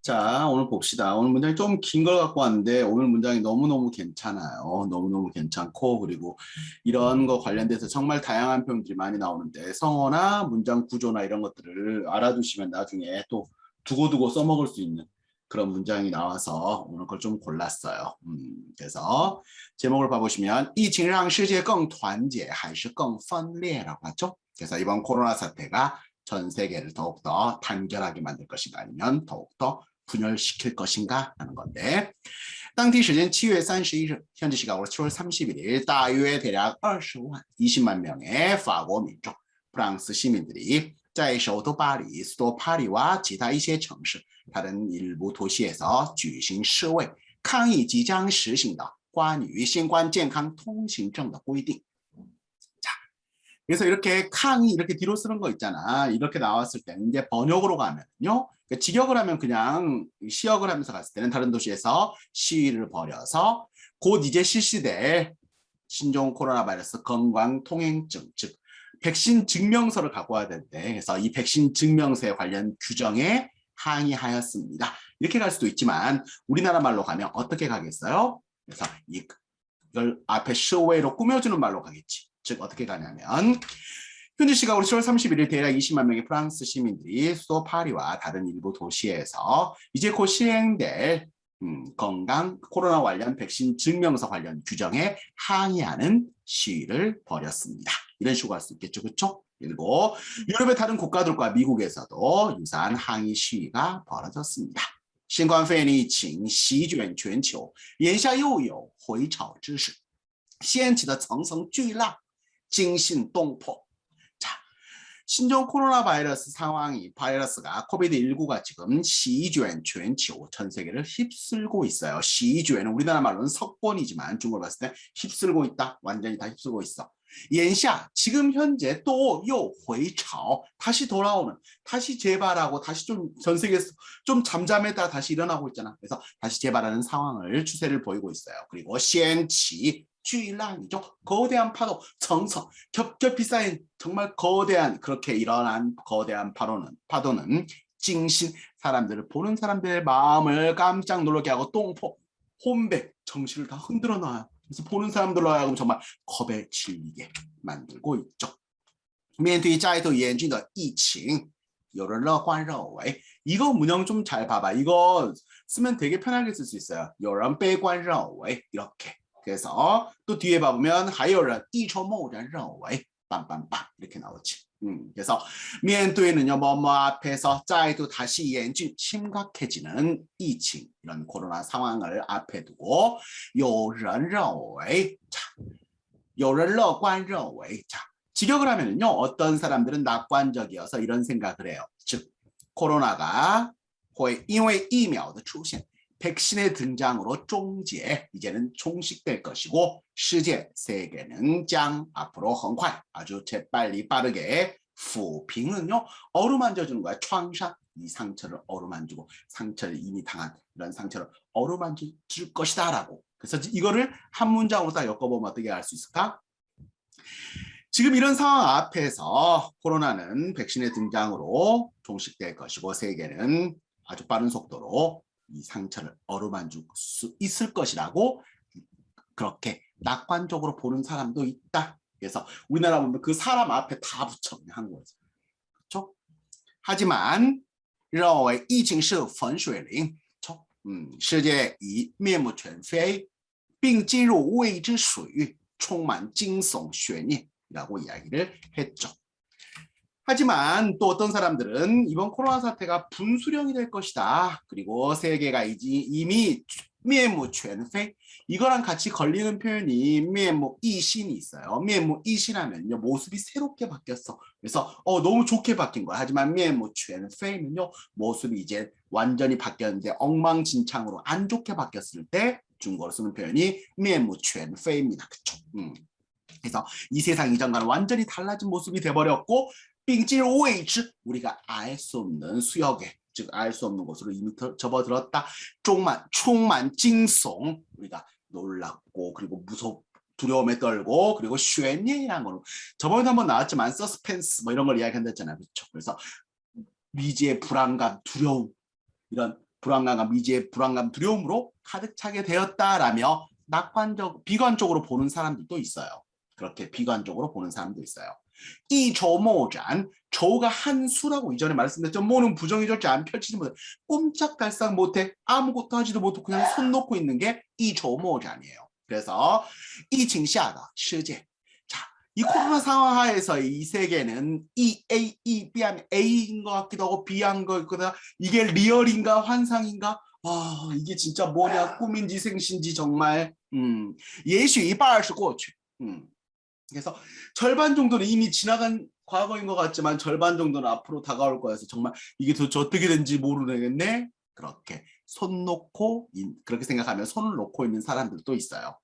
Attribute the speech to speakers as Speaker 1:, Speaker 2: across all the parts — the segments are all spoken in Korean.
Speaker 1: 자, 오늘 봅시다. 오늘 문장이 좀 긴 걸 갖고 왔는데 오늘 문장이 너무너무 괜찮아요. 너무너무 괜찮고 그리고 이런 거 관련돼서 정말 다양한 표현들이 많이 나오는데 성어나 문장 구조나 이런 것들을 알아두시면 나중에 또 두고두고 써먹을 수 있는 그런 문장이 나와서 오늘 걸 좀 골랐어요. 그래서 제목을 봐보시면 疫情让世界更团结还是更分裂라고 하죠. 그래서 이번 코로나 사태가 전 세계를 더욱더 단결하게 만들 것인가 아니면 더욱더 분열시킬 것인가 하는 건데 当地时间 7월 31일 현지 시각으로 7월 31일 大约 대략 20만 20만 명의 法国民众 프랑스 시민들이 在首都巴黎 수도 파리와 기타 一些城市 다른 일부 도시에서 举行示威抗议即将实行的关于新冠健康通行证的规定 그래서 이렇게抗의 이렇게 뒤로 쓰는 거 있잖아. 이렇게 나왔을 때는 이제 번역으로 가면요. 그러니까 직역을 하면 그냥 시역을 하면서 갔을 때는 다른 도시에서 시위를 벌여서 곧 이제 실시될 신종 코로나 바이러스 건강 통행증, 즉 백신 증명서를 갖고 와야 되는데 그래서 이 백신 증명서에 관련 규정에 항의하였습니다. 이렇게 갈 수도 있지만 우리나라 말로 가면 어떻게 가겠어요? 그래서 이걸 앞에 시외로 꾸며주는 말로 가겠지. 즉 어떻게 가냐면 현지 시각으로 7월 31일 대략 20만 명의 프랑스 시민들이 수도 파리와 다른 일부 도시에서 이제 곧 시행될 건강 코로나 관련 백신 증명서 관련 규정에 항의하는 시위를 벌였습니다. 이런 식으로 할 수 있겠죠. 그렇죠? 그리고 유럽의 다른 국가들과 미국에서도 유사한 항의 시위가 벌어졌습니다. 新冠肺炎疫情席卷全球，眼下又有回潮之势，掀起的层层巨浪 惊心动魄. 자, 신종 코로나 바이러스 상황이 바이러스가 코비드19가 지금 시卷 全球 전 세계를 휩쓸고 있어요. 시卷은 우리나라 말로는 석권이지만 중국어로 봤을 때 휩쓸고 있다. 완전히 다 휩쓸고 있어. 眼下 지금 현재 또 요回潮 다시 돌아오는 다시 재발하고 다시 좀 전 세계에서 좀 잠잠했다가 다시 일어나고 있잖아. 그래서 다시 재발하는 상황을 추세를 보이고 있어요. 그리고 掀起 巨浪이죠. 거대한 파도, 정성, 겹겹이 쌓인 정말 거대한 그렇게 일어난 거대한 파도는 징신 사람들을 보는 사람들의 마음을 깜짝 놀라게 하고 똥포, 혼백, 정신을 다 흔들어 놔요. 그래서 보는 사람들로 하여금 정말 겁에 질리게 만들고 있죠. 面对再度严峻的疫情有人乐观认为 이거 문형 좀 잘 봐봐. 이거 쓰면 되게 편하게 쓸 수 있어요. 有人悲观认为 이렇게. 그래서 또 뒤에 봐보면 还有人一筹莫展认为 빰빰빰 이렇게 나오지. 그래서 面对는요 뭐뭐 앞에서 再度 다시 严峻 심각해지는 疫情 이런 코로나 상황을 앞에 두고 有人认为 자, 有人乐观认为 자, 직역을 하면은요 어떤 사람들은 낙관적이어서 이런 생각을 해요. 즉 코로나가 会因为疫苗的出现 백신의 등장으로 终结 이제는 종식될 것이고 세계는 장 앞으로 很快 아주 재빨리 빠르게 抚平은요 어루만져주는 거야. 创伤 이 상처를 어루만지고 상처를 이미 당한 이런 상처를 어루만질 것이다 라고. 그래서 이거를 한 문장으로 딱 엮어보면 어떻게 알 수 있을까? 지금 이런 상황 앞에서 코로나는 백신의 등장으로 종식될 것이고 세계는 아주 빠른 속도로 이 상처를 어루만질 수 있을 것이라고 그렇게 낙관적으로 보는 사람도 있다. 그래서 우리나라 보면 그 사람 앞에 다 붙여 그냥 한 거죠. 그렇죠? 하지만 认为疫情是分水岭, 世界已面目全非并进入未知水域充满惊悚悬念라고 이야기를 했죠. 하지만 또 어떤 사람들은 이번 코로나 사태가 분수령이 될 것이다. 그리고 세계가 이미 面目全非 이거랑 같이 걸리는 표현이 面目一新이 있어요. 面目一新하면요 모습이 새롭게 바뀌었어. 그래서 너무 좋게 바뀐 거야. 하지만 面目全非는요 모습이 이제 완전히 바뀌었는데 엉망진창으로 안 좋게 바뀌었을 때 중국어로 쓰는 표현이 面目全非입니다. 그쵸? 그래서 이 세상 이전과는 완전히 달라진 모습이 돼버렸고 并进入未知 우리가 알 수 없는 수역에 즉 알 수 없는 곳으로 이미 접어들었다. 充满惊悚 우리가 놀랍고 그리고 두려움에 떨고 그리고 悬念이라는 거는 저번에도 한번 나왔지만 서스펜스 뭐 이런 걸 이야기한다 했잖아요. 그렇죠? 그래서 미지의 불안감, 두려움 이런 불안감과 미지의 불안감, 두려움으로 가득 차게 되었다라며 비관적으로 보는 사람들도 있어요. 그렇게 비관적으로 보는 사람도 있어요. 이조모잔, 조가 한 수라고 이전에 말씀드렸죠. 모는 부정이죠. 안 펼치지 못해. 꼼짝달싹 못해. 아무것도 하지도 못하고 그냥 손 놓고 있는 게 이조모잔이에요. 그래서 이 징시하다世界. 자, 이 코로나 상황 하에서 이 세계는 이 A, 이 B하면 A인 것 같기도 하고 B한 것 같기도 하고 이게 리얼인가 환상인가? 아, 이게 진짜 뭐냐? 꿈인지 생신지 정말. 예许一半是过去. 그래서 절반 정도는 이미 지나간 과거인 것 같지만 절반 정도는 앞으로 다가올 거여서 정말 이게 도대체 어떻게 된지 모르겠네. 그렇게 손 놓고 그렇게 생각하면 손을 놓고 있는 사람들도 있어요.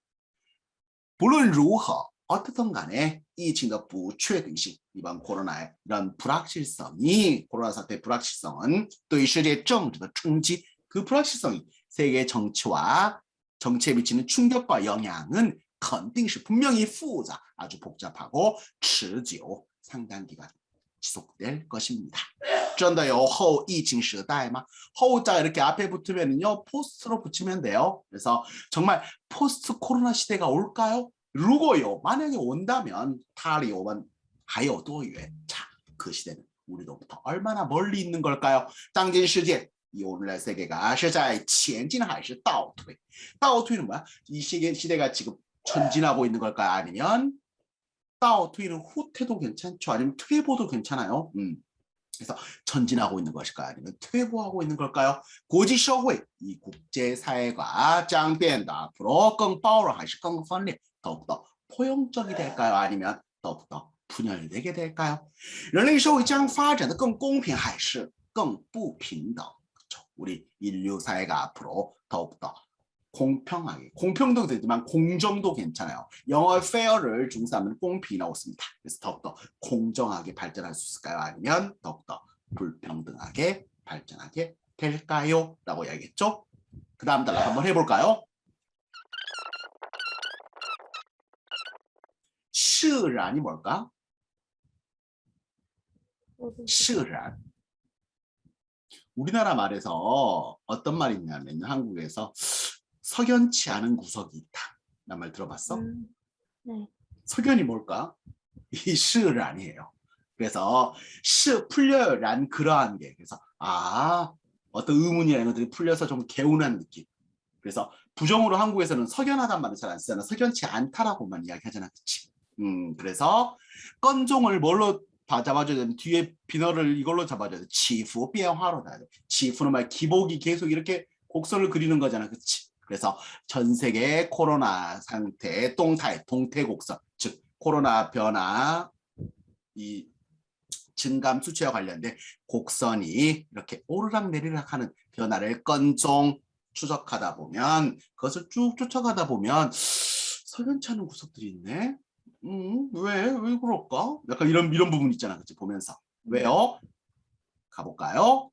Speaker 1: 물론 如何 어떻든 간에 이 징의 不确定性 이번 코로나의 이런 불확실성이 코로나 사태의 불확실성은 对世界政治的冲击 그 불확실성이 세계 정치와 정치에 미치는 충격과 영향은 肯定是 분명히 复杂 아주 복잡하고 持久 상당 기간 지속될 것입니다. 真的有后疫情时代吗?后자 이렇게 앞에 붙으면요 포스트로 붙이면 돼요. 그래서 정말 포스트 코로나 시대가 올까요? 如果有 만약에 온다면 它离我们还有多远? 자, 그 시대는 우리로부터 얼마나 멀리 있는 걸까요? 当今世界 이 오늘날 세계가 是在前进还是倒退? 倒退는 뭐야? 이 시대가 지금 전진하고 있는 걸까요? 아니면 倒退는 후퇴도 괜찮죠. 아니면 퇴보도 괜찮아요. 그래서 전진하고 있는 것일까요? 아니면 퇴보하고 있는 걸까요? 国际社会, 이 국제사회가 将变得 앞으로 更包容还是更分裂? 더욱더 포용적이 될까요? 아니면 더욱더 분열되게 될까요? 人类社会将发展得更公平还是更不平等? 그렇죠. 우리 인류 사회가 앞으로 더욱더 공평하게, 공평도 되지만 공정도 괜찮아요. 영어 fair를 중시하면 공平이라고 씁니다. 그래서 더욱더 공정하게 발전할 수 있을까요? 아니면 더욱더 불평등하게 발전하게 될까요? 라고 이야기했죠. 그 다음 단락 한번 해볼까요? 释然이 뭘까? 释然. 우리나라 말에서 어떤 말이 있냐면 한국에서 석연치 않은 구석이 있다. 라는 말 들어봤어?
Speaker 2: 네.
Speaker 1: 석연이 뭘까? 이释然이에요. 그래서 풀려란 그러한 게 그래서 어떤 의문이라는 것들이 풀려서 좀 개운한 느낌. 그래서 부정으로 한국에서는 석연하단 말을 잘 안 쓰잖아. 석연치 않다라고만 이야기하잖아. 그치? 그래서 건종을 뭘로 잡아줘야 되면 뒤에 비너를 이걸로 잡아줘야 돼. 치fu, 변화로 놔야 돼. 치fu는 말 기복이 계속 이렇게 곡선을 그리는 거잖아. 그치? 그래서 전 세계 코로나 상태, 동태 곡선, 즉 코로나 변화, 이 증감 수치와 관련된 곡선이 이렇게 오르락내리락 하는 변화를 건종 추적하다 보면 그것을 쭉 쫓아가다 보면 석연치 않은 구석들이 있네. 왜 그럴까? 약간 이런 부분 있잖아. 그치? 보면서. 왜요? 가볼까요?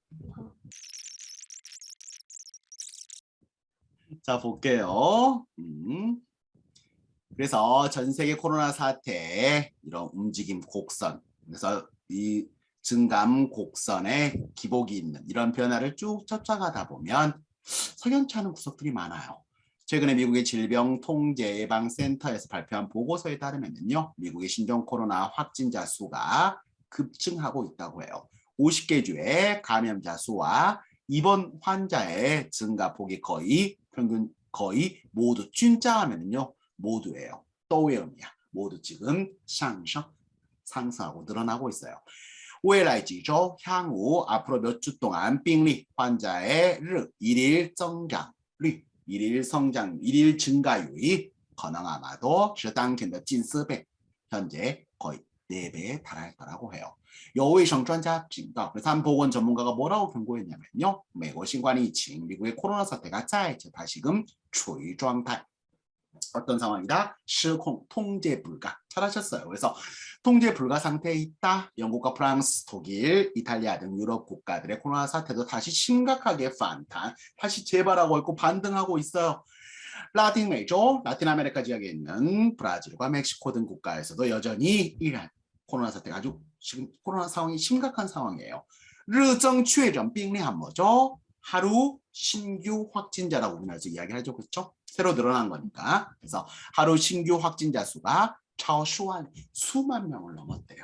Speaker 1: 자, 볼게요. 그래서 전 세계 코로나 사태의 이런 움직임 곡선, 그래서 이 증감 곡선에 기복이 있는 이런 변화를 쭉 쫓아가다 보면 석연치 않은 구석들이 많아요. 최근에 미국의 질병통제예방센터에서 발표한 보고서에 따르면요, 미국의 신종 코로나 확진자 수가 급증하고 있다고 해요. 50개 주의 감염자 수와 입원 환자의 증가폭이 평균 거의 모두 쭌자하면요 모두예요. 또외음이야. 모두 지금 상승하고 늘어나고 있어요. 未来几周 향후 앞으로 몇 주 동안病例 환자의 일일 증가율이 可能 아마도 是当前的近4倍 현재 거의 4배에 달할 거라고 해요. 有卫生专家警告 그래서 한 보건 전문가가 뭐라고 경고했냐면요. 美国新冠疫情 미국의 코로나 사태가 다시금 处于状态 어떤 상황이다?失控, 통제 불가. 잘하셨어요. 그래서 통제 불가 상태에 있다. 영국과 프랑스, 독일, 이탈리아 등 유럽 국가들의 코로나 사태도 다시 심각하게 다시 재발하고 있고 반등하고 있어요. 라틴 아메리카 지역에 있는 브라질과 멕시코 등 국가에서도 여전히 이란 코로나 사태가 아주 지금 코로나 상황이 심각한 상황이에요. 日增确诊病例 뭐죠? 하루 신규 확진자라고 우리나라에서 이야기하죠. 그렇죠? 새로 늘어난 거니까. 그래서 하루 신규 확진자 수가 超数万 수만 명을 넘었대요.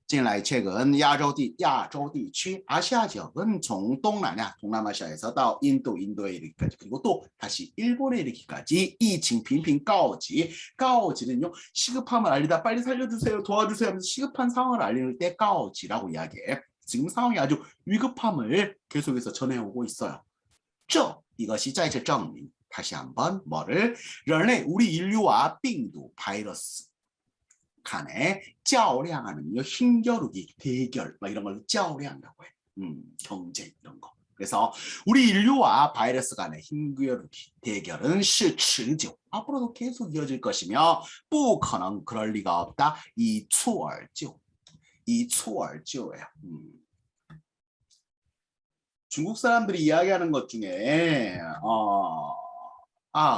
Speaker 1: 近来 최근 야조地区 아시아 지역은 从 동남아, 동남아시아에서 到 인도에 이르기까지 그리고 또 다시 일본에 이르기까지 疫情频频 告急. 告急는요 시급함을 알리다 빨리 살려주세요, 도와주세요 하면서 시급한 상황을 알리는 때 告急라고 이야기해. 지금 상황이 아주 위급함을 계속해서 전해오고 있어요. 这 이것이 在这证明 다시 한번 뭐를 人类 우리 인류와 病毒 바이러스 간에 较量하는 힘겨루기 대결 막 이런 걸 较量라고 해. 경쟁 이런 거. 그래서 우리 인류와 바이러스 간의 힘겨루기 대결은 是持久 앞으로도 계속 이어질 것이며 不可能 그럴 리가 없다. 以蹴而就 以蹴而就예요. 중국 사람들이 이야기하는 것 중에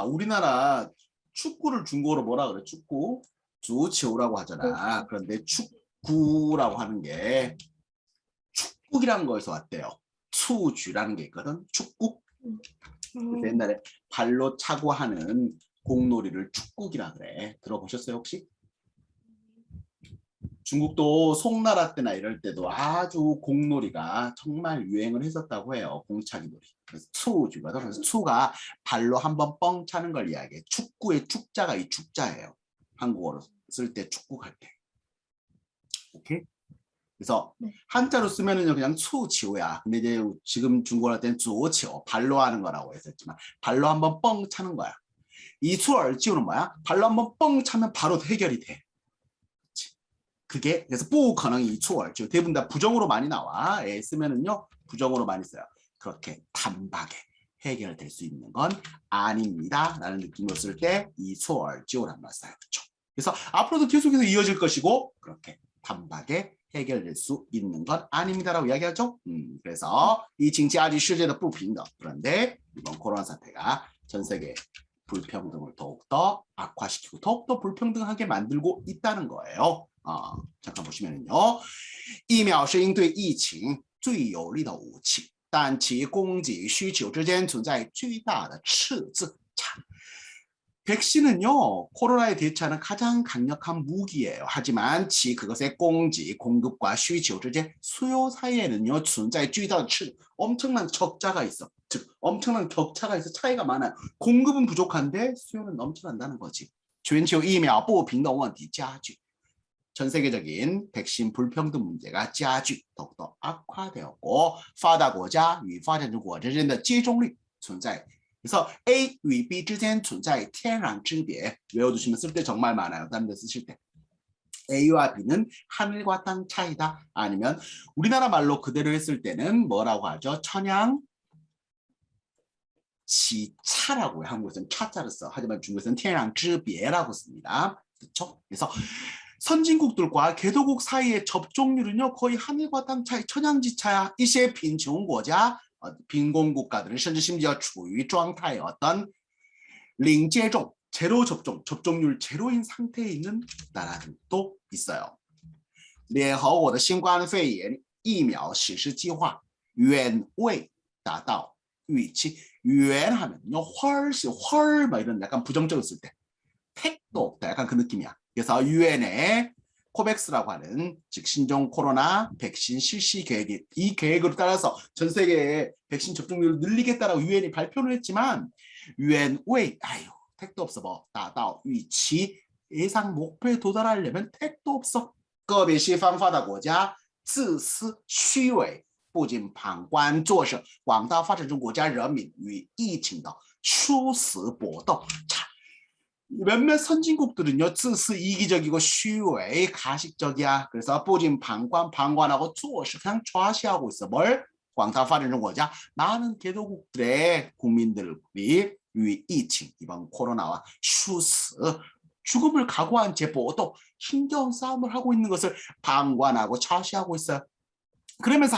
Speaker 1: 우리나라 축구를 중국어로 뭐라 그래? 축구? 足球라고 하잖아. 그런데 축구라고 하는 게 축구기라는 거에서 왔대요. 蹴鞠라는 게 있거든. 축구. 그래서 옛날에 발로 차고 하는 공놀이를 축구기라 그래. 들어보셨어요 혹시? 중국도 송나라 때나 이럴 때도 아주 공놀이가 정말 유행을 했었다고 해요. 공차기 놀이. 그래서 蹴鞠거든. 그래서 蹴가 발로 한번 뻥 차는 걸 이야기해. 축구의 축자가 이 축자예요. 한국어로 쓸 때 축구 할 때. 오케이? 그래서 한자로 쓰면은요 그냥 蹴球야. 근데 이제 지금 중국어 할 때는 足球 발로 하는 거라고 했었지만 발로 한번 뻥 차는 거야. 이 蹴而就는 뭐야? 발로 한번 뻥 차면 바로 해결이 돼. 그게 그래서 不可能以蹴而就 대부분 다 부정으로 많이 나와. 쓰면은요 부정으로 많이 써요. 그렇게 단박에 해결될 수 있는 건 아닙니다. 라는 느낌으로 쓸 때 이 蹴而就란 말 써요. 그렇죠? 그래서 앞으로도 계속해서 이어질 것이고 그렇게 단박에 해결될 수 있는 건 아닙니다라고 이야기하죠. 그래서 이 징치 아직世界的不平等 그런데 이번 코로나 사태가 전 세계 불평등을 더욱더 악화시키고 더욱더 불평등하게 만들고 있다는 거예요. 잠깐 보시면은요. 疫苗是应对疫情最有力的武器但其供给需求之间存在巨大的赤字差. 백신은요 코로나에 대처하는 가장 강력한 무기예요. 하지만 그것의 공급과需求 之间 수요 사이에는요 存在巨大的赤 엄청난 적자가 있어. 즉 엄청난 격차가 있어. 차이가 많아요. 공급은 부족한데 수요는 넘쳐난다는 거지. 全球疫苗不平等问题加剧. 전 세계적인 백신 불평등 문제가 加剧 더욱더 악화되었고 发达国家与发展中国之间的接种率存在 그래서 A与 B 之间存在天壤之别 외워두시면 쓸 때 정말 많아요. 다른 데 쓰실 때 A와 B는 하늘과 땅 차이다. 아니면 우리나라 말로 그대로 했을 때는 뭐라고 하죠? 천양 지차라고 한국에서는 차자를 써. 하지만 중국에서는 天壤之别라고 씁니다. 그렇죠? 그래서 선진국들과 개도국 사이의 접종률은요 거의 하늘과 땅 차이 천양지차야. 一些贫穷国家 빈곤 국가들은 甚至 심지어 处于状态 어떤 零接种 제로 접종률 제로인 상태에 있는 나라들도 있어요. 联合国的新冠肺炎疫苗实施计划远未达到预期. 远 하면요 훨씬 막 이런 약간 부정적으로 쓸 때 택도 없다 약간 그 느낌이야. 그래서 유엔의 코백스라고 하는 즉 신종 코로나 백신 실시 계획이 이 계획으로 따라서 전 세계의 백신 접종률을 늘리겠다라고 유엔이 발표를 했지만 유엔 왜 택도 없어 뭐达到预期 예상 목표에 도달하려면 택도 없어. 个别西方发达国家自私虚伪不仅旁观坐视广大发展中国家人民与疫情的殊死搏斗. 자, 몇몇 선진국들은요 自私 이기적이고 虚伪 가식적이야. 그래서 不仅 방관하고 坐视 그냥 좌시하고 있어. 뭘? 广大发展中国家 많은 개도국들의 국민들이 위疫情 이번 코로나와 殊死 죽음을 각오한 제보도 힘겨운 싸움을 하고 있는 것을 방관하고 좌시하고 있어요. 그러면서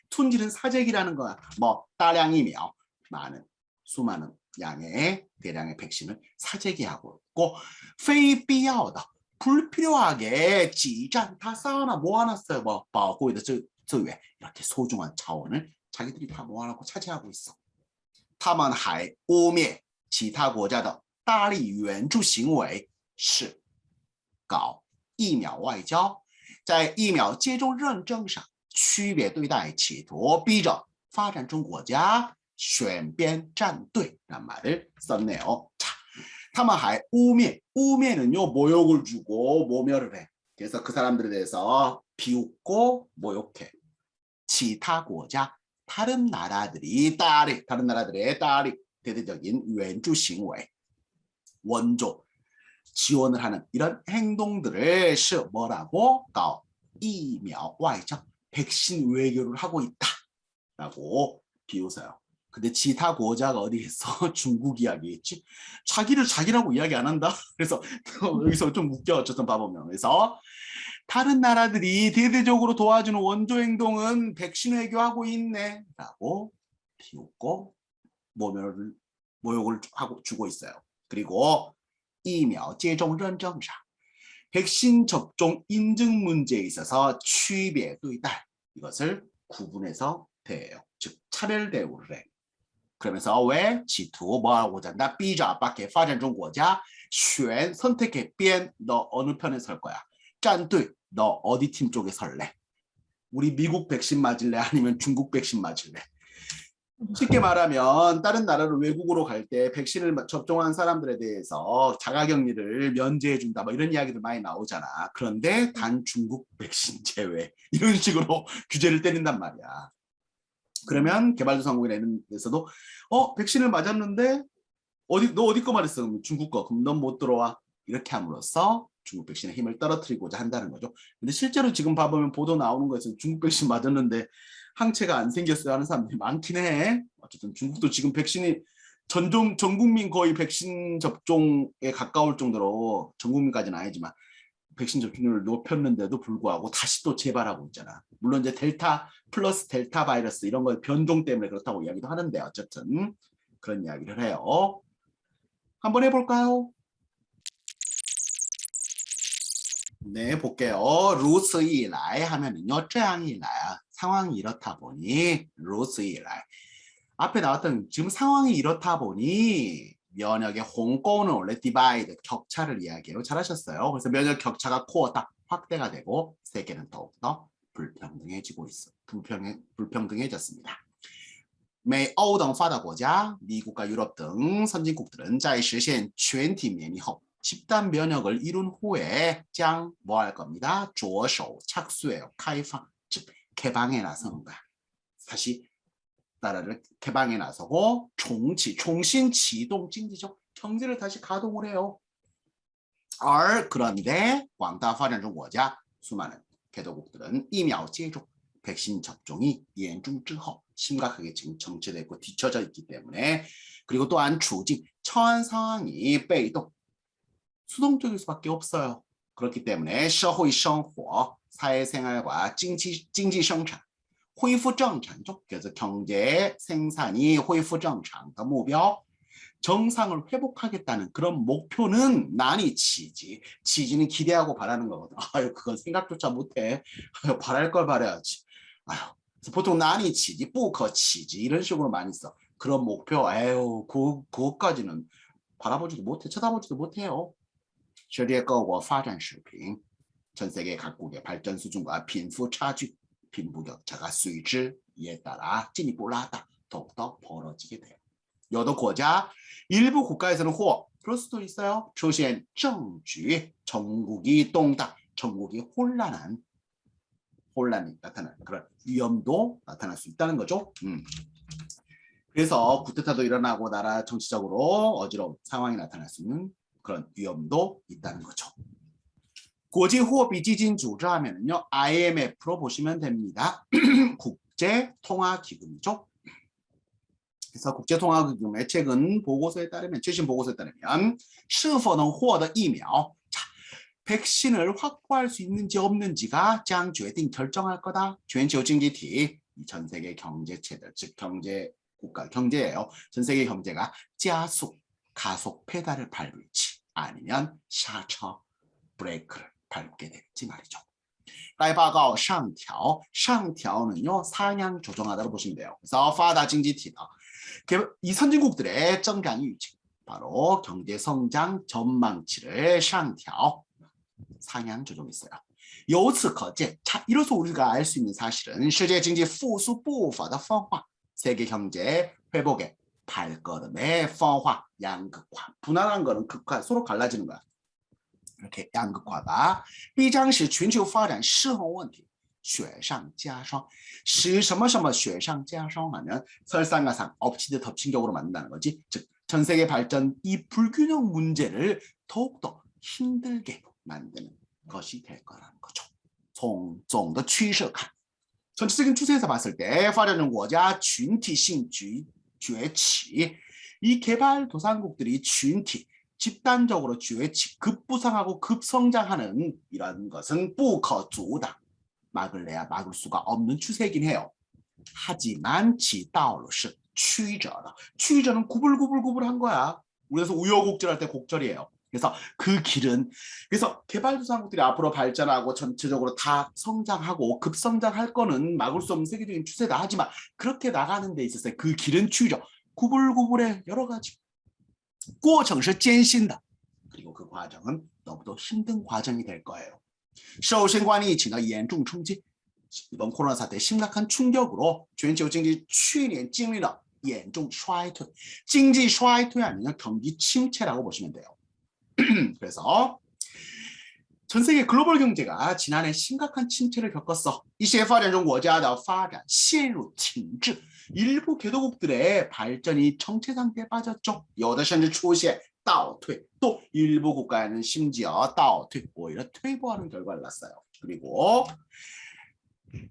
Speaker 1: 툰지는 사재기라는 거야. 뭐 다량이며 많은 수많은 양의 대량의 백신을 사재기하고 있고 非必要的 불필요하게 지장 다 쌓아놔 모아놨어요. 뭐保护的资源 이렇게 소중한 자원을 자기들이 다 모아놓고 차지하고 있어. 他们还污蔑其他国家的大力援助行为是搞疫苗外交，在疫苗接种认证上区别对待，企图逼着发展中国家选边站队란 말을 썼네요. 자, 他们还污蔑,污蔑는요 모욕을 주고 모멸을 해. 그래서 그 사람들에 대해서 비웃고 모욕해. 其他国家 다른 나라들이 다른 나라들의 대대적인援助行为 원조 지원을 하는 이런 행동들을 뭐라고? 搞疫苗外交 백신 외교를 하고 있다라고 비웃어요. 근데 지타 고자가 어디 있어? 중국 이야기했지? 자기를 자기라고 이야기 안 한다? 그래서 여기서 좀 웃겨. 어쨌든 봐보면. 그래서 다른 나라들이 대대적으로 도와주는 원조 행동은 백신 외교하고 있네 라고 비웃고 모욕을 하고 주고 있어요. 그리고 疫苗接种认证上 백신 접종 인증 문제에 있어서 区别对待 이것을 구분해서 대해요. 즉 차별 대우를 해. 그러면서 왜 지투 뭐하고자 한다? 逼着 압박해 发展中国家选 선택해 边 너 어느 편에 설 거야? 站队 너 어디 팀 쪽에 설래? 우리 미국 백신 맞을래? 아니면 중국 백신 맞을래? 쉽게 말하면 다른 나라로 외국으로 갈 때 백신을 접종한 사람들에 대해서 자가격리를 면제해준다 뭐 이런 이야기들 많이 나오잖아. 그런데 단 중국 백신 제외 이런 식으로 규제를 때린단 말이야. 그러면 개발도상국에서도 백신을 맞았는데 너 어디 거 말했어? 그럼 중국 거. 그럼 넌 못 들어와. 이렇게 함으로써 중국 백신의 힘을 떨어뜨리고자 한다는 거죠. 근데 실제로 지금 봐보면 보도 나오는 거에서 중국 백신 맞았는데 항체가 안 생겼어요 하는 사람들이 많긴 해. 어쨌든 중국도 지금 백신이 전 국민 거의 백신 접종에 가까울 정도로 전 국민까지는 아니지만 백신 접종률을 높였는데도 불구하고 다시 또 재발하고 있잖아. 물론 이제 델타 플러스 델타 바이러스 이런 거 변종 때문에 그렇다고 이야기도 하는데 어쨌든 그런 이야기를 해요. 한번 해볼까요? 네, 볼게요. 如此以来 하면은요, 这样以来 상황이 이렇다 보니 如此以来 앞에 나왔던 지금 상황이 이렇다 보니 면역의 홍고는 원래 디바이드 격차를 이야기해요. 잘하셨어요. 그래서 면역 격차가 코어다 확대가 되고 세계는 더욱더 불평등해지고 있어. 불평등해졌습니다. 美欧等发达国家 미국과 유럽 등 선진국들은 在实现全体免疫后 집단 면역을 이룬 후에 장 뭐 할 겁니다. 着手 착수해요.开放 즉 개방에 나서는 거야. 다시 나라를 개방에 나서고 총신启动 经济죠. 경제를 다시 가동을 해요. 그런데 广大发展中国家 수많은 개도국들은 疫苗接种 백신 접종이 严重之后 심각하게 지금 정체되어 있고 뒤처져 있기 때문에 그리고 또한 추진 처한 상황이 被动 수동적일 수밖에 없어요. 그렇기 때문에 社会生活 사회생활과 经济生产 恢复正常죠. 그래서 경제 생산이 恢复正常的目标 정상을 회복하겠다는 그런 목표는 난이 지지는 기대하고 바라는 거거든. 아유 그건 생각조차 못해. 아유 바랄 걸 바라야지. 아유 보통 난이 지지, 不可企지 이런 식으로 많이 써. 그런 목표, 아유 그것까지는 바라보지도 못해, 쳐다보지도 못해요. 世界各国发展水平 전 세계 각국의 발전 수준과 빈부 차距, 빈부 격차가 随之이에 따라 进一步拉大, 더욱더 벌어지게 돼요. 여러国家 일부 국가에서는 그럴 수도 있어요. 出现政局 전국이 동당, 전국이 혼란이 나타나는 그런 위험도 나타날 수 있다는 거죠. 그래서 쿠데타도 일어나고 나라 정치적으로 어지러운 상황이 나타날 수 있는 그런 위험도 있다는 거죠. 국제후호비지진주주 하면은요, IMF로 보시면 됩니다. 국제통화기금이죠. 그래서 국제통화기금의 최근 보고서에 따르면, 최신 보고서에 따르면 是否能获得疫苗 자, 백신을 확보할 수 있는지 없는지가 将决定 결정할 거다. 全球经济体 전 세계 경제체들, 즉 경제 국가 경제예요. 전 세계 경제가 가속 페달을 밟을지 아니면 샤처 브레이크를 밟게 될지 말이죠. 该报告上调, 상调는요 상향 조정하다로 보시면 돼요. 그래서 发达经济体이 선진국들의增长 预期, 바로 경제 성장 전망치를 上调, 상향 조정했어요. 由此可见, 자, 이로써 우리가 알 수 있는 사실은 世界经济复苏步伐的分化, 세계 경제 회복의 발걸음의 分化, 양극화. 분할한 거는 극화, 서로 갈라지는 거야. 이렇게 양극화가 必将使全球发展失衡问题雪上加霜.使什么什么雪上加霜하면 설상가상, 엎치듯 덮친 격으로 만든다는 거지. 즉, 전 세계 발전 이 불균형 문제를 더욱더 힘들게 만드는 것이 될 거라는 거죠. 从总的趋势看, 전체적인 추세에서 봤을 때 发展中国家群体性崛起, 이 개발도상국들이群体, 집단적으로崛起, 급부상하고 급성장하는 이런 것은 不可阻挡, 막을래야 막을 수가 없는 추세이긴 해요. 하지만 其道路是曲折的,曲折는 구불구불구불한 거야. 그래서 우여곡절할 때 곡절이에요. 그래서 그 길은, 그래서 개발도상국들이 앞으로 발전하고 전체적으로 다 성장하고 급성장할 거는 막을 수 없는 세계적인 추세다. 하지만 그렇게 나가는 데 있어서 그 길은 추이죠. 구불구불해 여러 가지. 过程是艰辛的. 그리고 그 과정은 너무도 힘든 과정이 될 거예요. 受新冠疫情的严重冲击, 이번 코로나 사태의 심각한 충격으로 全球经济去年经历了严重衰退. 经济衰退아니면 경기 침체라고 보시면 돼요. 그래서 전 세계 글로벌 경제가 지난해 심각한 침체를 겪었어. 一些发展中国家的发展陷入停滞. 일부 개도국들의 발전이 정체 상태에 빠졌죠. 有的甚至出现倒退. 또 일부 국가에는 심지어 倒退, 오히려 퇴보하는 결과를 낳았어요. 그리고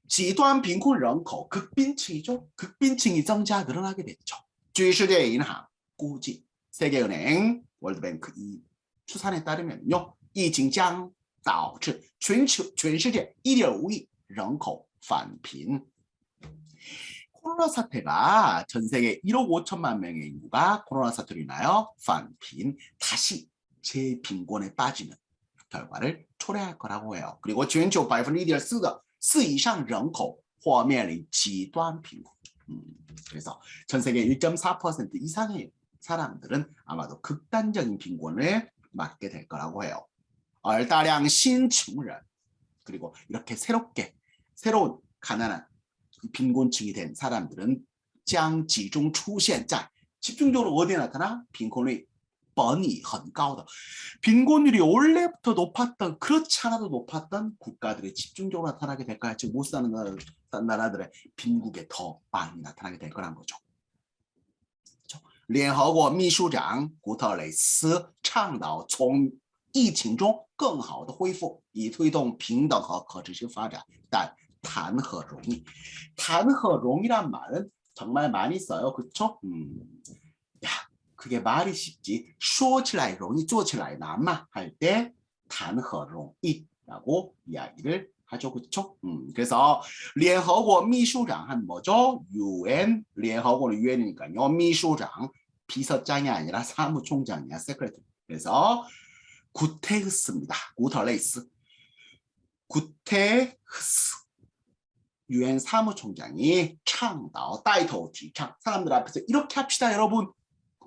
Speaker 1: 极端贫困人口, 극빈층이죠. 극빈층이增加, 늘어나게 됐죠. 据世界银行估计, 세계은행, 월드뱅크 이 추산에 따르면요, 疫情将导致全世界 1.5亿人口返贫. 코로나 사태가 전 세계 1억 5천만 명의 인구가 코로나 사태로 인하여返贫, 다시 재빈곤에 빠지는 결과를 초래할 거라고 해요. 그리고 全球 1.4% 이상 人口或面临极端贫困. 그래서 전 세계 1.4% 이상의 사람들은 아마도 극단적인 빈곤을 맞게 될 거라고 해요. 大量新穷人, 그리고 이렇게 새로운 가난한 빈곤층이 된 사람들은 将集中出现在 집중적으로 어디에 나타나? 빈곤率 本已很高的, 빈곤율이 원래부터 높았던, 그렇지 않아도 높았던 국가들이 집중적으로 나타나게 될 거야. 즉 못 사는 나라들의 빈국에 더 많이 나타나게 될 거란 거죠. 联合国秘书长古特雷斯倡导从疫情中更好的恢复，以推动平等和可持续发展。但谈何容易？谈何容易란 말은 정말 많이 써요. 그렇죠? 야, 그게 말이 쉽지. 说起来容易,做起来难嘛. 할 때谈何容易라고 이야기를 하죠. 그렇죠? 그래서 联合国秘书长한 뭐죠? UN, 联合国는 UN이니까요. 秘书长, 비서장이 아니라 사무총장이야. 세크레터리. 그래서 구테흐스입니다. 구터레이스. 구테흐스. UN 사무총장이倡导, 带头提倡. 사람들 앞에서 이렇게 합시다, 여러분.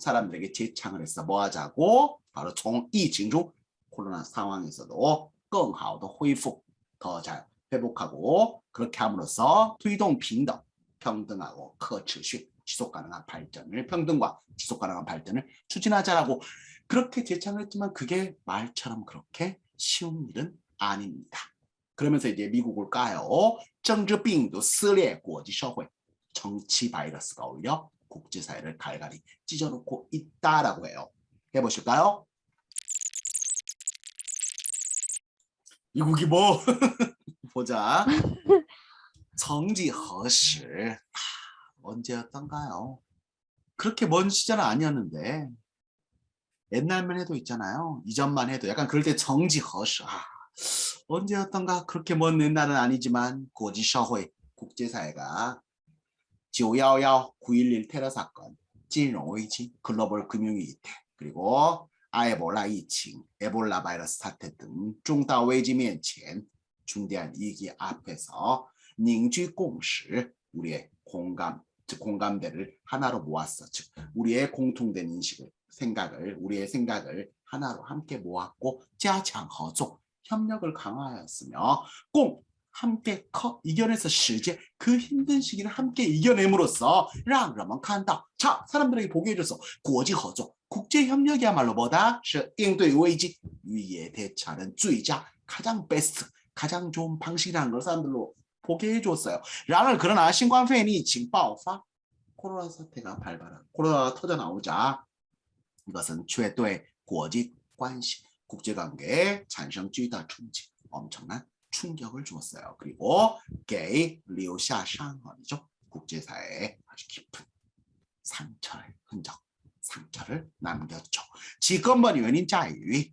Speaker 1: 사람들에게 제창을 했어. 뭐 하자고? 바로 从疫情中 코로나 상황에서도 更好的恢复, 더 잘 회복하고 그렇게 함으로써 推动平等, 평등하고 可持续, 지속가능한 발전을, 평등과 지속가능한 발전을 추진하자라고 그렇게 제창을 했지만 그게 말처럼 그렇게 쉬운 일은 아닙니다. 그러면서 이제 미국을 까요. 政治病毒撕裂国际社会, 정치 바이러스가 오히려 국제사회를 갈갈이 찢어놓고 있다라고 해요. 해보실까요? 미국이 뭐? 보자. 정지何时? 언제였던가요? 그렇게 먼 시절은 아니었는데 옛날만 해도 있잖아요. 이전만 해도 약간 그럴 때 정지何时? 언제였던가? 그렇게 먼 옛날은 아니지만 国际社会, 국제사회가 9.11, 9.11 테러 사건, 金融危机, 글로벌 금융위기 때, 그리고 에볼라 疫情, 에볼라 바이러스 사태 등 중다危机面前 중대한 위기 앞에서 凝聚 共识, 우리의 공감대를 하나로 모았어. 즉 우리의 공통된 인식을, 우리의 생각을 하나로 함께 모았고 加强合作, 협력을 강화하였으며 共, 함께 이겨내서 世界, 그 힘든 시기를 함께 이겨냄으로써 让人们看到, 자, 사람들에게 보게 해줘서 国际合作, 국제협력이야말로 뭐다? 是应对危机, 위기에 대처하는 最佳, 가장 베스트, 가장 좋은 방식이라는 걸 사람들로 보게 해줬어요. 그러나 신冠肺炎 징爆发, 코로나 사태가 코로나가 터져 나오자 이것은 绝对国际关系, 국제관계에 产生巨大冲击, 엄청난 충격을 주었어요. 그리고 给留下伤痕이죠. 국제사회에 아주 깊은 상처를 남겼죠. 其根本原因在于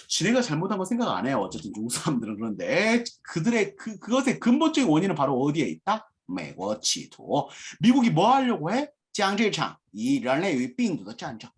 Speaker 1: 지네가 잘못한 건 생각 안 해요. 어쨌든 중국 사람들은. 그런데 그들의 그것의 근본적인 원인은 바로 어디에 있다? 美国企图. 미국이 뭐 하려고 해? 将这场以人类与病毒的战争,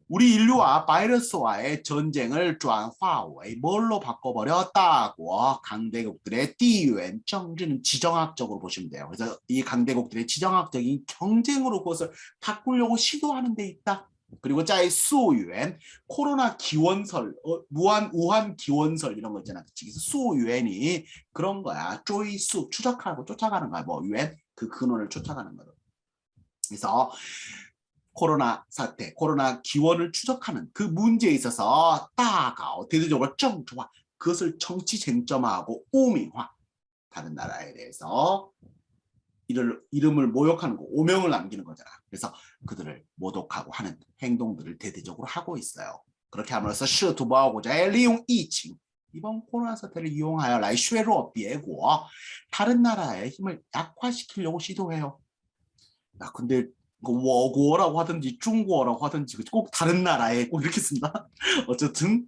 Speaker 1: 우리 인류와 바이러스와의 전쟁을 转化为 뭘로 바꿔버렸다고 강대국들의 地缘政治 지정학적으로 보시면 돼요. 그래서 이 강대국들의 지정학적인 경쟁으로 그것을 바꾸려고 시도하는 데 있다. 그리고 在溯源 코로나 기원설, 우한 기원설 이런 거 있잖아. 그래서 溯源이 그런 거야. 追溯, 추적하고 쫓아가는 거야. 뭐 유엔 그 근원을 쫓아가는 거죠. 그래서 코로나 사태, 코로나 기원을 추적하는 그 문제에 있어서 大搞 대대적으로 정치화, 그것을 정치 쟁점화하고 오명화, 다른 나라에 대해서 이름을 모욕하는 거, 오명을 남기는 거잖아. 그래서 그들을 모독하고 하는 행동들을 대대적으로 하고 있어요. 그렇게 함으로써 试图保护者利用疫情, 이번 코로나 사태를 이용하여 来削弱别国, 다른 나라의 힘을 약화시키려고 시도해요. 야, 근데 워고라고 하든지 중국어라고 하든지 꼭 다른 나라에 꼭 이렇게 쓴다. 어쨌든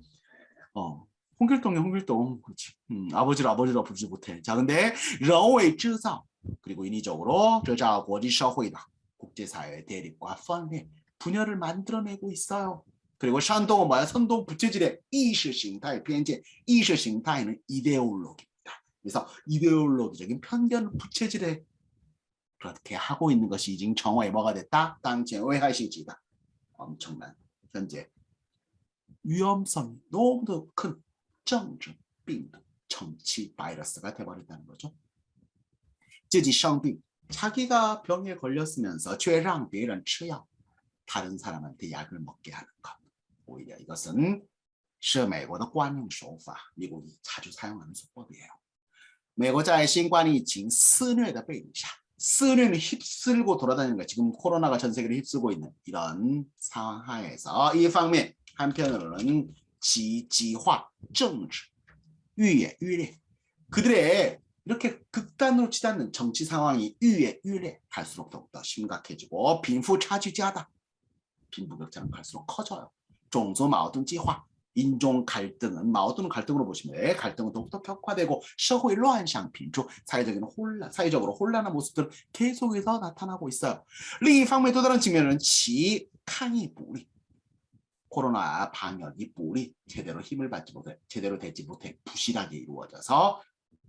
Speaker 1: 홍길동 그렇지. 아버지를 부르지 못해. 자, 근데 人为制造, 그리고 인위적으로 制造国际社会的 국제사회의 대립과 분열을 만들어내고 있어요. 그리고 샨동은 뭐야? 선동 부채질의 意识形态 偏见. 意识形态는 이데올로기입니다. 그래서 이데올로기적인 편견을 부채질해. 그렇게 하고 있는 것이 지금 정화의 뭐가 됐다? 당前危害性极大. 엄청난 현재 위험성이 너무도 큰 政治病毒, 정치 바이러스가 돼버렸다는 거죠. 自己生病, 자기가 병에 걸렸으면서 却让别人吃药, 다른 사람한테 약을 먹게 하는 것. 오히려 이것은 是美国的惯用手法, 미국이 자주 사용하는 수법이에요. 美国在新冠疫情肆虐的背景下, 쓰는 휩쓸고 돌아다니는 거야. 지금 코로나가 전 세계를 휩쓸고 있는 이런 상황 하에서 이 방면 한편으로는 지지화, 정치, 유예, 유례. 그들의 이렇게 극단으로 치닫는 정치 상황이 유예, 유례 갈수록 더욱더 심각해지고 빈부 차지자다. 빈부격차는 갈수록 커져요. 종소 마오동 지화. 인종 갈등은 마오동은 갈등으로 보시면 돼. 갈등은 더욱더 격화되고 社会乱象频出, 사회적으로 혼란한 모습들은 계속해서 나타나고 있어요. 另一方面 또 다른 측면은 其抗疫不力, 코로나 방역이 제대로 힘을 받지 못해, 제대로 되지 못해 부실하게 이루어져서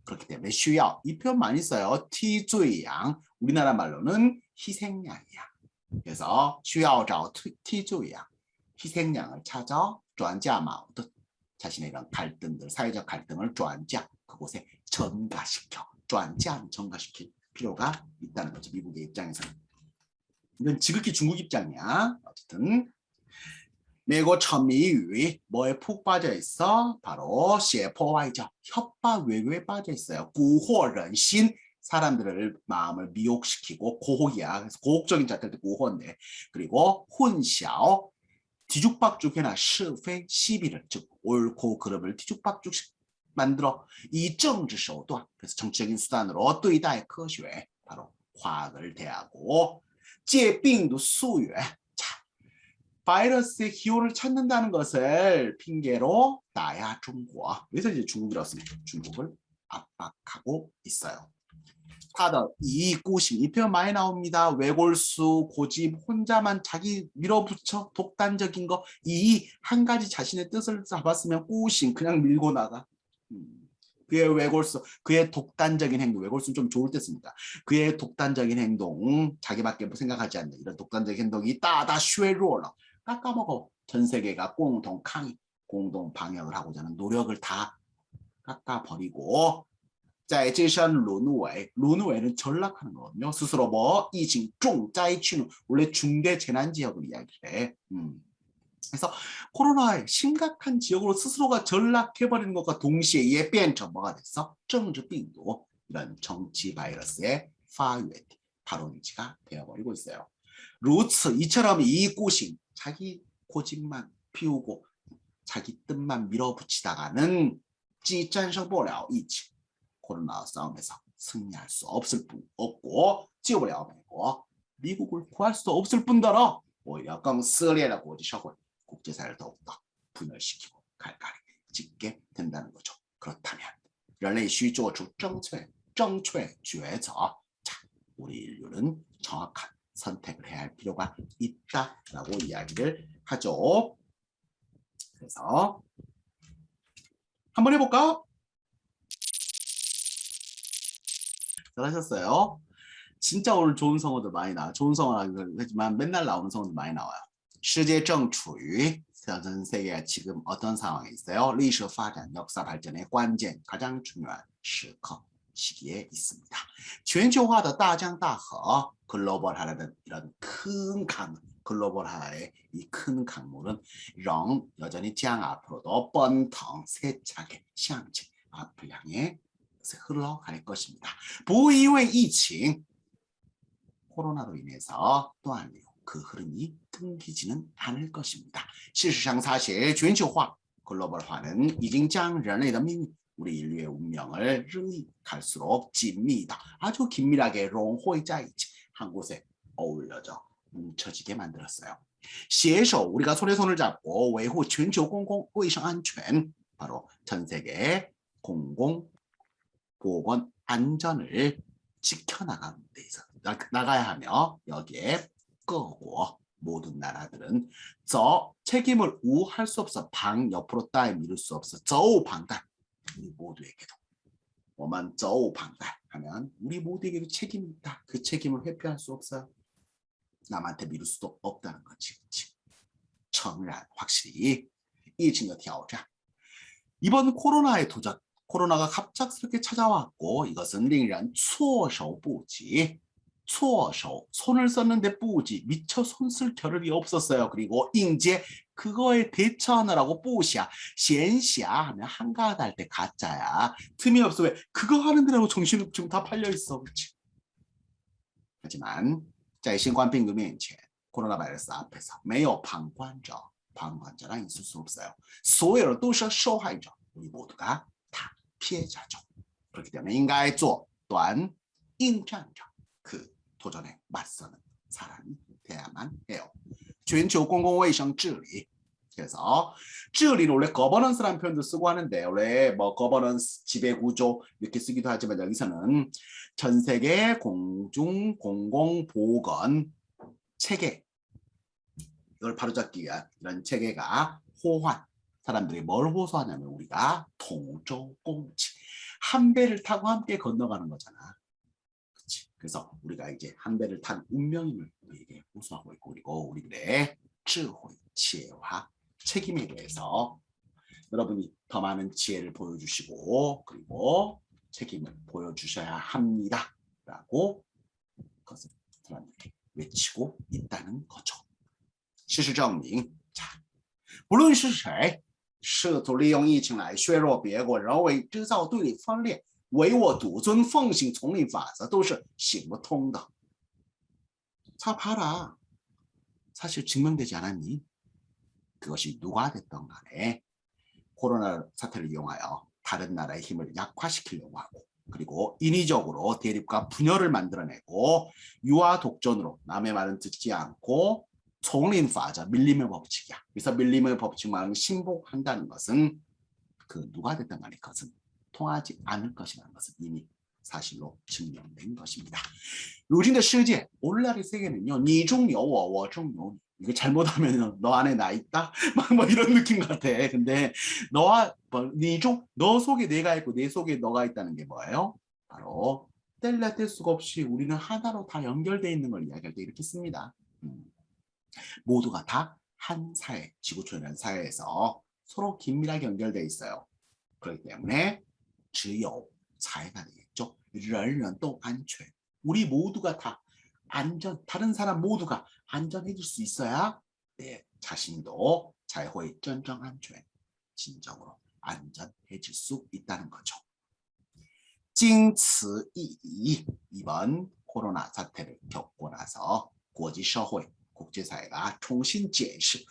Speaker 1: 그렇기 때문에 需要, 이 표현 많이 써요. 替罪羊, 우리나라 말로는 희생양이야. 그래서 需要找替罪羊, 희생양을 찾아 转嫁矛盾, 자신의 이런 갈등들, 사회적 갈등을 转嫁, 그곳에 전가시켜, 转嫁, 전가시킬 필요가 있다는 거죠. 미국의 입장에서는. 이건 지극히 중국 입장이야. 어쨌든 美国沉迷于 뭐에 푹 빠져 있어? 바로 胁迫外交, 협박 외교에 빠져 있어요. 蛊惑人心, 사람들을 마음을 미혹시키고 고혹이야. 그래서 고혹적인 자태도 고혹인데, 그리고 混淆, 뒤죽박죽해나 是非 시비를, 즉 옳고 그름을 뒤죽박죽 만들어 이 정치手段, 그래서 정치적인 수단으로 对待科学, 바로 과학을 대하고 借病毒溯源, 자, 바이러스의 기호를 찾는다는 것을 핑계로 나야 중국, 그래서 이제 중국이라고 씁니다. 중국을 압박하고 있어요. 타더 이이구심, 이 표현 많이 나옵니다. 외골수, 고집, 혼자만 자기 밀어붙여 독단적인 거, 이 한 가지 자신의 뜻을 잡았으면 꾸심, 그냥 밀고 나가. 그의 외골수, 그의 독단적인 행동, 외골수는 좀 좋을 때 씁니다. 그의 독단적인 행동, 자기밖에 생각하지 않는 이런 독단적인 행동이 따다 쉐루어러 깎아먹어 전 세계가 공동抗议, 공동 방역을 하고자 하는 노력을 다 깎아버리고 在这身沦为,沦为는 전락하는 거거든요. 스스로 뭐 이징 중자이취는 원래 중대 재난 지역을 이야기해. 그래서 코로나의 심각한 지역으로 스스로가 전락해버리는 것과 동시에 이에变成 뭐가 됐어? 政治病毒 이런 정치 바이러스의 发源 발원지가 되어버리고 있어요. 루츠 이처럼 이 꼬신 자기 고집만 피우고 자기 뜻만 밀어붙이다가는 战胜不了疫情 코로나 싸움에서 승리할 수 없고 救不了美国 미국을 구할 수 없을 뿐더러 오히려 更撕裂的国际社会 국제사회를 더욱더 분열시키고 갈갈이 찢게 된다는 거죠. 그렇다면 人类需做出正确抉择. 자, 우리 인류는 정확한 선택을 해야 할 필요가 있다라고 이야기를 하죠. 그래서 한번 해볼까? 잘하셨어요. 진짜 오늘 좋은 성어들 많이 나와요. 좋은 성어라고 하지만 맨날 나오는 성어들 많이 나와요. 世界正处于 전 세계가 지금 어떤 상황에 있어요? 历史发展 역사 발전의 관键, 가장 중요한 시기에 있습니다. 全球化的大江大河 글로벌화라는 이런 큰 강물, 글로벌화의 이 큰 강물은 仍 여전히 장 앞으로도 뻔텅 세차게 向前 앞을 향해 흘러갈 것입니다. 不因为疫情 코로나로 인해서 또한 그 흐름이 끊기지는 않을 것입니다. 事实上사실 全球化 글로벌화는 已经将人类的命运 우리 인류의 운명을 갈수록紧密다 아주 긴밀하게 融汇在一起 한 곳에 어울려져 뭉쳐지게 만들었어요. 携手 우리가 손에 손을 잡고 维护全球公共卫生安全 바로 전 세계 공공 보건 안전을 지켜나가는 데 있어 나가야 하며 여기에各国 모든 나라들은 저 책임을 우할 수 없어 방 옆으로 따에 미룰 수 없어 저우방단 우리 모두에게도 我们责无旁贷 하면 우리 모두에게도 책임이 있다. 그 책임을 회피할 수 없어요. 남한테 미룰 수도 없다는 거지. 그치? 诚然 확실히 疫情的挑战 이번 코로나의 도전 코로나가 갑작스럽게 찾아왔고 이것은 令人措手不及 措手 손을 썼는데 뿌지 미처 손 쓸 겨를이 없었어요. 그리고 인제 그거에 대처하느라고 뿌시야 闲暇 하면 한가하다 할 때 가짜야. 틈이 없어. 왜? 그거 하는 데라고 정신이 지금 다 팔려 있어. 그렇지? 하지만 在新冠病毒面前 코로나 바이러스 앞에서 没有旁观者 방관자랑 있을 수 없어요. 所有人都是受害者 우리 모두가 다 피해자죠. 그렇기 때문에 应该做短应战者 그 도전에 맞서는 사람이 돼야만 해요. 全球公共卫生治理 그래서 治理는 원래 거버넌스라는 표현도 쓰고 하는데 원래 뭐 거버넌스 지배구조 이렇게 쓰기도 하지만 여기서는 전 세계 공중 공공 보건 체계 이걸 바로잡기 위한 이런 체계가 호환 사람들이 뭘 호소하냐면 우리가 동舟공치 한 배를 타고 함께 건너가는 거잖아. 그치? 그래서 우리가 이제 한 배를 탄 운명임을 우리에게 호소하고 있고 그리고 우리들의 智慧 지혜와 책임에 대해서 여러분이 더 많은 지혜를 보여주시고 그리고 책임을 보여주셔야 합니다. 라고 그것을 사람들에게 외치고 있다는 거죠. 事实证明 자, 不论是谁试图利用疫情来削弱别国人为制造对立分裂唯我独尊奉行丛林法则都是行不通的 자 봐라 사실 증명되지 않았니? 그것이 누가 됐던 간에 코로나 사태를 이용하여 다른 나라의 힘을 약화시키려고 하고 그리고 인위적으로 대립과 분열을 만들어내고 유아 독전으로 남의 말은 듣지 않고 丛林法则 밀림의 법칙이야. 그래서 밀림의 법칙만 신복한다는 것은 그 누가 됐든 간에 그것은 통하지 않을 것이라는 것은 이미 사실로 증명된 것입니다. 如今的世界 오늘날의 세계는요. 你中有我,我中有你 이거 잘못하면 너 안에 나 있다? 막 뭐 이런 느낌 같아. 근데 너와 너 속에 내가 있고 내 속에 너가 있다는 게 뭐예요? 바로 뗄래야 뗄 수가 없이 우리는 하나로 다 연결되어 있는 걸 이야기할 때 이렇게 씁니다. 모두가 다 한 사회, 지구촌이라는 사회에서 서로 긴밀하게 연결되어 있어요. 그렇기 때문에 只有 사회가 되겠죠. 人人都 안전. 우리 모두가 다 안전, 다른 사람 모두가 안전해질 수 있어야 내 자신도 才会真正安全, 진정으로 안전해질 수 있다는 거죠. 经此一役, 이번 코로나 사태를 겪고 나서 国际社会, 국제사회가 重新检视,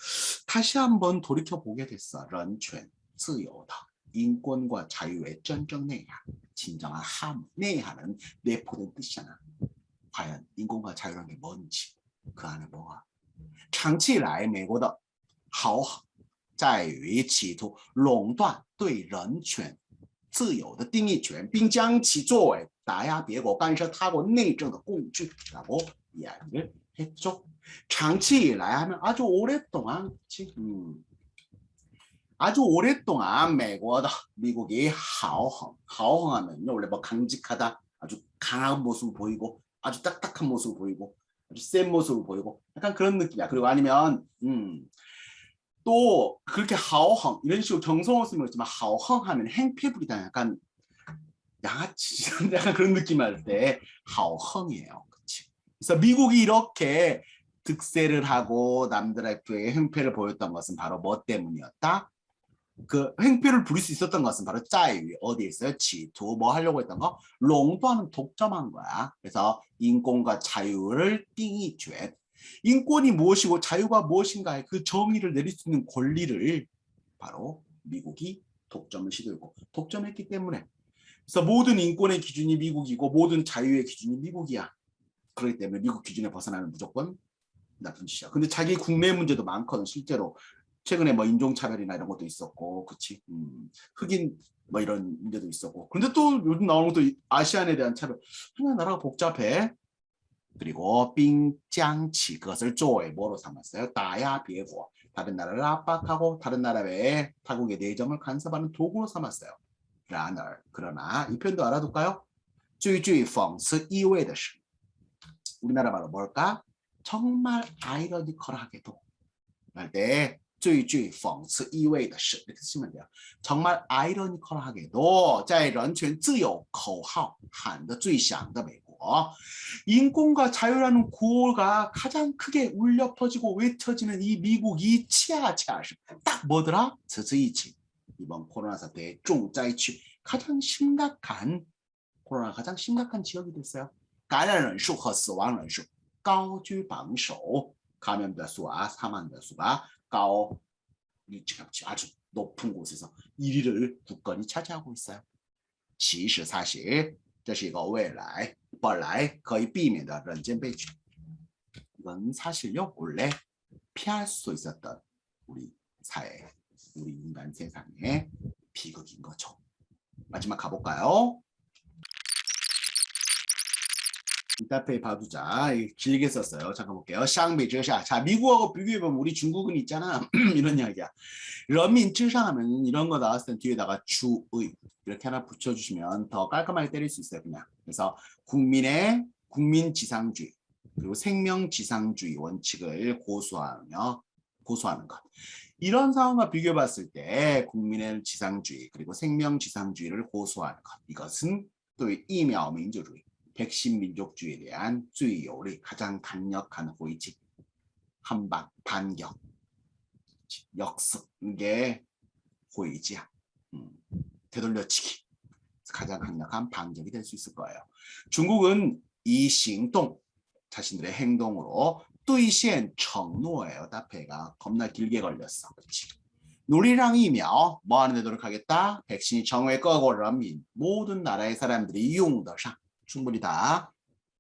Speaker 1: 다시 한번 돌이켜보게 됐어. 人权自由的 인권과 자유의 真正内涵, 진정한 내한은 내포된 뜻이잖아. 과연 인권과 자유라는 게 뭔지, 그 안에 뭐가 长期以来美国的好在于企图垄断对人权自由的定义权，并将其作为打压别国、干涉他国内政的工具라고 이야기를 했죠. 长期以来 하면 아주 오랫동안, 아주 오랫동안 미국이 하오하면요, 원래 뭐 강직하다, 아주 강한 모습을 보이고, 아주 딱딱한 모습을 보이고, 아주 센 모습을 보이고, 약간 그런 느낌이야. 그리고 아니면 또 그렇게 하오헝 이런 식으로 경성어 쓰면 있지만 하오헝 하면 행패 부리다, 약간 양아치 약간 그런 느낌 할 때 하오헝이에요. 그치? 그래서 미국이 이렇게 득세를 하고 남들에게 행패를 보였던 것은 바로 뭐 때문이었다? 그 행패를 부릴 수 있었던 것은 바로 짜이 어디에 있어요? 지투 뭐 하려고 했던 거? 롱도하는 독점한 거야. 그래서 인권과 자유를 띵이죄. 인권이 무엇이고 자유가 무엇인가에 그 정의를 내릴 수 있는 권리를 바로 미국이 독점을 시도했고 독점했기 때문에, 그래서 모든 인권의 기준이 미국이고 모든 자유의 기준이 미국이야. 그렇기 때문에 미국 기준에 벗어나는 무조건 나쁜 짓이야. 근데 자기 국내 문제도 많거든. 실제로 최근에 뭐 인종차별이나 이런 것도 있었고, 그치? 흑인 뭐 이런 문제도 있었고. 근데 또 요즘 나오는 것도 아시안에 대한 차별. 하나 나라가 복잡해. 그리고 빙장치, 그것을 조의 뭐로 삼았어요? 나야 비에고, 다른 나라를 압박하고 다른 나라의 타국의 내정을 간섭하는 도구로 삼았어요. 그러나 이 표현도 알아둘까요? 最具讽刺意味的是, 우리나라 말로 뭘까? 정말 아이러니컬하게도 할 때 最具讽刺意味的是 이렇게 쓰시면 돼요. 정말 아이러니컬하게도 在人权自由口号喊得最响的美国, 인권과 자유라는 구호가 가장 크게 울려 퍼지고 외쳐지는 이 미국이 치아치아시 딱 뭐더라? 这次疫情 이번 코로나 사태의 重灾区, 가장 심각한 코로나 가장 심각한 지역이 됐어요. 感染人数和死亡人数高居榜首, 감염자 수와 사망자 수가 아주 높은 곳에서 1위를 굳건히 차지하고 있어요. 其实사실这是一个未来本来可以避免的人间悲剧. 이건 사실요 원래 피할 수 있었던 우리 사회, 우리 인간 세상의 비극인 거죠. 마지막 가볼까요? 이따페이 봐두자. 길게 썼어요. 잠깐 볼게요. 샹비즈샤. 자, 미국하고 비교해보면 우리 중국은 있잖아. 이런 이야기야.人民至上 하면 이런 거 나왔을 땐 뒤에다가 주의 이렇게 하나 붙여주시면 더 깔끔하게 때릴 수 있어요. 그냥. 그래서 국민지상주의 그리고 생명지상주의 원칙을 고수하는 것. 이런 상황과 비교해봤을 때 국민의 지상주의 그리고 생명지상주의를 고수하는 것. 이것은 또 이명민주주의 백신 민족주의에 대한 最有力 가장 강력한 호의지, 한방, 반격, 역습, 이게 호의지야. 되돌려치기, 가장 강력한 반격이 될 수 있을 거예요. 중국은 이 행동, 자신들의 행동으로 兑现承诺예요. 따페가 겁나 길게 걸렸어. 그렇지. 누리랑 이며 뭐 하는 데 노력하겠다? 백신이 정외 꺼고人民 모든 나라의 사람들이 用得上 충분히 다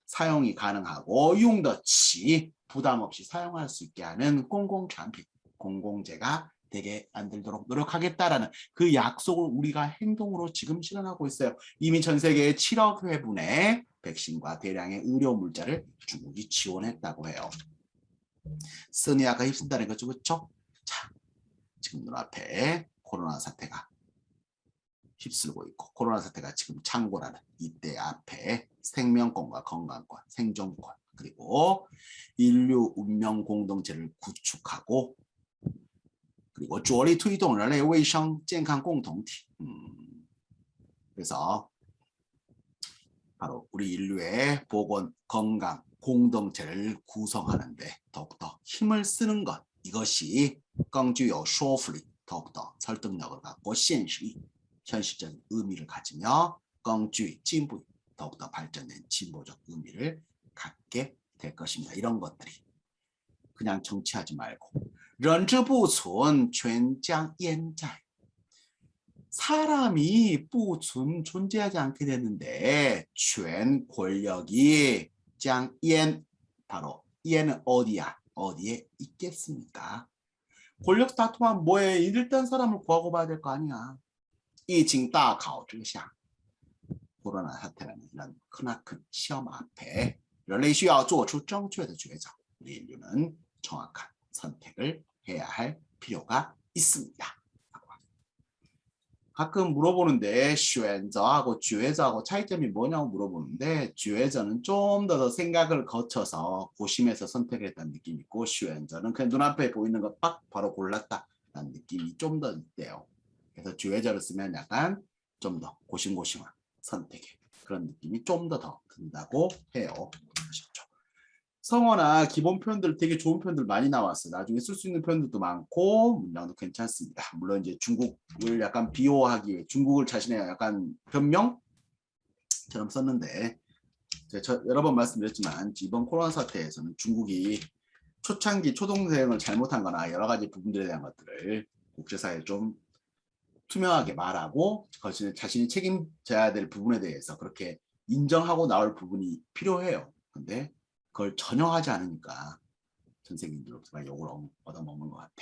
Speaker 1: 사용이 가능하고 用得起 부담 없이 사용할 수 있게 하는 공공產品, 공공재가 되게 만들도록 노력하겠다라는 그 약속을 우리가 행동으로 지금 실현하고 있어요. 이미 전 세계에 7억 회분의 백신과 대량의 의료 물자를 중국이 지원했다고 해요. 스니아가 힘쓴다는 거죠. 그렇죠? 자, 지금 눈앞에 코로나 사태가 휩쓸고 있고 코로나 사태가 지금 창궐하는 이때 앞에 생명권과 건강권, 생존권 그리고 인류 운명 공동체를 구축하고 그리고 着力推动人类卫生健康共同体 그래서 바로 우리 인류의 보건, 건강, 공동체를 구성하는데 더욱더 힘을 쓰는 것 이것이 更具有说服力 더욱더 설득력을 갖고 现实意 현실적인 의미를 가지며 更具进步 더욱더 발전된 진보적 의미를 갖게 될 것입니다. 이런 것들이 그냥 정치하지 말고 人之不存权将焉在 사람이 不存 존재하지 않게 되는데 权 권력이 将焉 바로焉은 어디야? 어디에 있겠습니까? 권력 다툼하면 뭐해? 일단 사람을 구하고 봐야 될 거 아니야. 疫情大考之下 코로나 사태라는 이런 크나큰 시험 앞에 人类需要做出正确的抉择 우리 인류는 정확한 선택을 해야 할 필요가 있습니다. 가끔 물어보는데 选择하고 抉择하고 차이점이 뭐냐고 물어보는데 抉择는 좀 더 생각을 거쳐서 고심해서 선택을 했다는 느낌이 있고 选择는 그냥 눈앞에 보이는 거 딱 바로 골랐다라는 느낌이 좀 더 있대요. 그래서 抉择를 쓰면 약간 좀 더 고심고심한 선택의 그런 느낌이 좀 더 든다고 해요. 아셨죠? 성어나 기본 표현들 되게 좋은 표현들 많이 나왔어요. 나중에 쓸 수 있는 표현들도 많고 문장도 괜찮습니다. 물론 이제 중국을 약간 비호하기 위해 중국을 자신의 약간 변명처럼 썼는데 제가 여러 번 말씀드렸지만 이번 코로나 사태에서는 중국이 초창기 초동생을 잘못한 거나 여러 가지 부분들에 대한 것들을 국제사회에 좀 투명하게 말하고 자신이 책임져야 될 부분에 대해서 그렇게 인정하고 나올 부분이 필요해요. 근데 그걸 전혀 하지 않으니까 전 세계인들로부터 욕을 얻어먹는 것 같아.